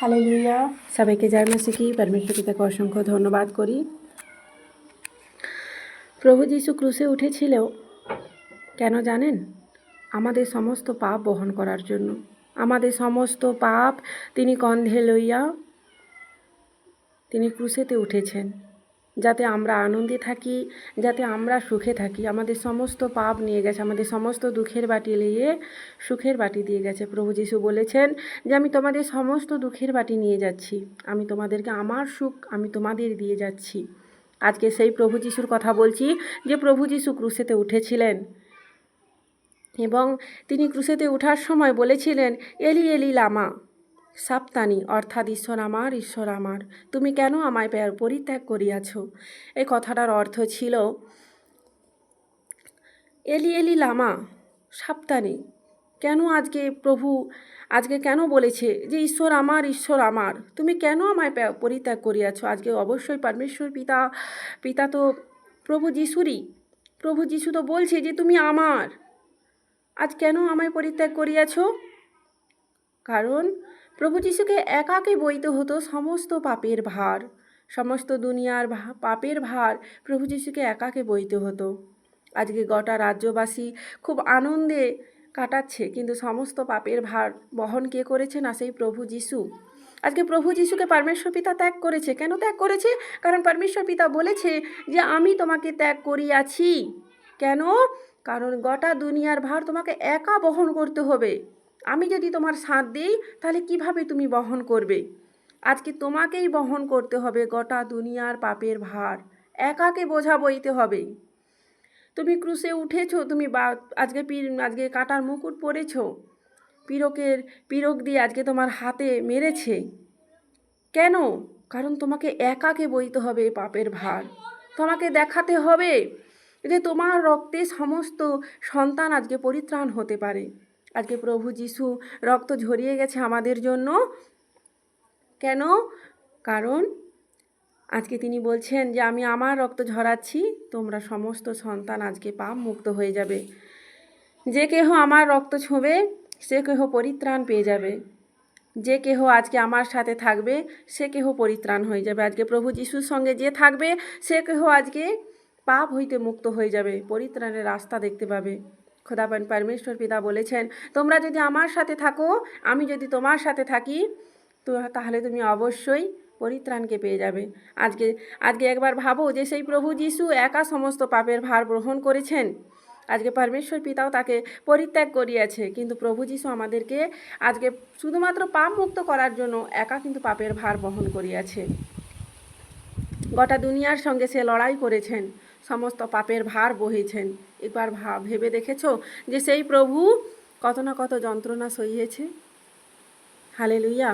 Hallelujah. সবাইকে জয় মাসিকি পরমেশ্বর পিতাকে অসংখ্য ধন্যবাদ করি। প্রভু যীশু ক্রুশে উঠেছিল কেন জানেন? আমাদের সমস্ত পাপ বহন করার জন্য। আমাদের সমস্ত পাপ তিনি কন্ধে লইয়া তিনি ক্রুশেতে উঠেছেন, যাতে আমরা আনন্দে থাকি, যাতে আমরা সুখে থাকি। আমাদের সমস্ত পাপ নিয়ে গেছে, আমাদের সমস্ত দুঃখের বাটি নিয়ে সুখের বাটি দিয়ে গেছে। প্রভু যীশু বলেছেন যে আমি তোমাদের সমস্ত দুঃখের বাটি নিয়ে যাচ্ছি, আমি তোমাদেরকে আমার সুখ আমি তোমাদের দিয়ে যাচ্ছি। আজকে সেই প্রভু যীশুর কথা বলছি যে প্রভু যীশু ক্রুশেতে উঠেছিলেন এবং তিনি ক্রুশেতে ওঠার সময় বলেছিলেন, এলি এলি লামা সাবতানি, অর্থাৎ ঈশ্বর আমার তুমি কেন আমায় পরিত্যাগ করিয়াছ। এই কথাটার অর্থ ছিল এলি এলি লামা সাবতানি, কেন আজকে প্রভু আজকে কেন বলেছে যে ঈশ্বর আমার তুমি কেন আমায় পরিত্যাগ করিয়াছ। আজকে অবশ্যই পরমেশ্বর পিতা তো প্রভু যীশু তো বলছে যে তুমি আমার, আজ কেন আমায় পরিত্যাগ করিয়াছ। কারণ প্রভু যীশুকে একাকে বইতে হতো সমস্ত পাপের ভার, সমস্ত দুনিয়ার পাপের ভার প্রভু যীশুকে একাকে বইতে হতো। আজকে গোটা রাজ্যবাসী খুব আনন্দে কাটাচ্ছে, কিন্তু সমস্ত পাপের ভার বহন কে করেছে? না সেই প্রভু যীশু। আজকে প্রভু যীশুকে পরমেশ্বর পিতা ত্যাগ করেছে। কেন ত্যাগ করেছে? কারণ পরমেশ্বর পিতা বলেছে যে আমি তোমাকে ত্যাগ করিয়াছি। কেন? কারণ গোটা দুনিয়ার ভার তোমাকে একা বহন করতে হবে। আমি যদি তোমার সাথ দিই তাহলে কিভাবে তুমি বহন করবে? আজকে তোমাকেই বহন করতে হবে গোটা দুনিয়ার পাপের ভার, একাকে বোঝা বইতে হবে। তুমি ক্রুশে উঠেছো, তুমি আজকে কাঁটার মুকুট পরেছো, পিরক দিয়ে আজকে তোমার হাতে মেরেছে। কেন? কারণ তোমাকে একাকে বইতে হবে পাপের ভার। তোমাকে দেখাতে হবে যে তোমার রক্তে সমস্ত সন্তান আজকে পরিত্রাণ হতে পারে। আজকে প্রভু যীশু রক্ত ঝরিয়ে গেছে আমাদের জন্য। কেন? কারণ আজকে তিনি বলছেন যে আমি আমার রক্ত ঝরাচ্ছি, তোমরা সমস্ত সন্তান আজকে পাপ মুক্ত হয়ে যাবে। যে কেহ আমার রক্ত ছোঁবে সে কেহ পরিত্রাণ পেয়ে যাবে। যে কেহ আজকে আমার সাথে থাকবে সে কেহ পরিত্রাণ হয়ে যাবে। আজকে প্রভু যীশুর সঙ্গে যে থাকবে সে কেহ আজকে পাপ হইতে মুক্ত হয়ে যাবে, পরিত্রাণের রাস্তা দেখতে পাবে। খোদাবান পরমেশ্বর পিতা বলেছেন, তোমরা যদি আমার সাথে থাকো, আমি যদি তোমার সাথে থাকি, তো তাহলে তুমি অবশ্যই পরিত্রাণকে পেয়ে যাবে। আজকে একবার ভাবো যে সেই প্রভু যীশু একা সমস্ত পাপের ভার গ্রহণ করেছেন। আজকে পরমেশ্বর পিতাও তাকে পরিত্যাগ করিয়াছে, কিন্তু প্রভু যীশু আমাদেরকে আজকে শুধুমাত্র পাপ মুক্ত করার জন্য একা কিন্তু পাপের ভার বহন করিয়াছে। গোটা দুনিয়ার সঙ্গে সে লড়াই করেছেন, সমস্ত পাপের ভার বহেছেন। একবার ভেবে দেখেছ যে সেই প্রভু কত না কত যন্ত্রণা সহিয়েছে। হালেলুয়া।